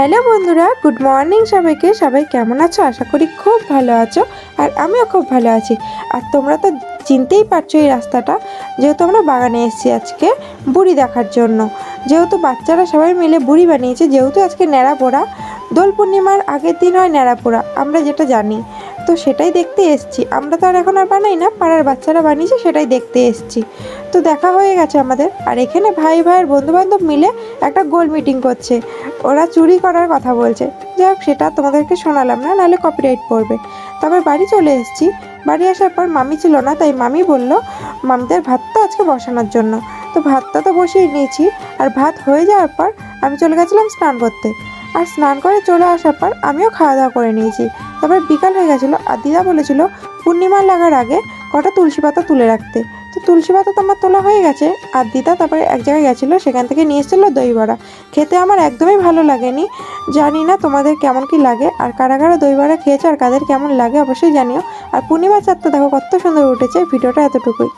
Hello বন্ধুরা, good morning সবাইকে। সবাই কেমন আছো? আশা করি খুব ভালো আছো, আর আমিও খুব ভালো আছি। আর তোমরা তো চিনতেই পারছো এই রাস্তাটা, যেহেতু আমরা বাগানে এসেছি আজকে বুড়ি দেখার জন্য। যেহেতু বাচ্চারা সবাই মিলে বুড়ি বানিয়েছে, যেহেতু আজকে ন্যাড়াপোড়া, দোল পূর্ণিমার আগের দিন হয় ন্যাড়াপোড়া, আমরা যেটা জানি, তো সেটাই দেখতে এসেছি। আমরা তো আর এখন আর বানাই না, পাড়ার বাচ্চারা বানিয়েছে, সেটাই দেখতে এসেছি। তো দেখা হয়ে গেছে আমাদের। আর এখানে ভাইয়ের বন্ধুবান্ধব মিলে একটা গোল মিটিং করছে, ওরা চুরি করার কথা বলছে। যাই হোক, সেটা তোমাদেরকে শোনালাম না, নাহলে কপিরাইট পড়বে। তবে বাড়ি চলে এসেছি। বাড়ি আসার পর মামি ছিল না, তাই মামি বলল মামিদের ভাতটা আজকে বসানোর জন্য। তো ভাতটা তো বসিয়ে নিয়েছি, আর ভাত হয়ে যাওয়ার পর আমি চলে গেছিলাম স্নান করতে। আর স্নান করে চলে আসার পর আমিও খাওয়া দাওয়া করে নিয়েছি। তারপর বিকাল হয়ে গেছিলো, আর দিদা বলেছিল পূর্ণিমা লাগার আগে কটা তুলসী পাতা তুলে রাখতে। তো তুলসী পাতা তো আমার তোলা হয়ে গেছে। আর দিদা তারপরে এক জায়গায় গেছিলো, সেখান থেকে নিয়ে এসেছিলো দই বড়া। খেতে আমার একদমই ভালো লাগেনি, জানি না তোমাদের কেমন কি লাগে, আর কারা কারা দই বড়া খেয়েছো আর কাদের কেমন লাগে অবশ্যই জানিও। আর পূর্ণিমার চাঁদটা দেখো কত সুন্দর উঠেছে। ভিডিওটা এতটুকুই।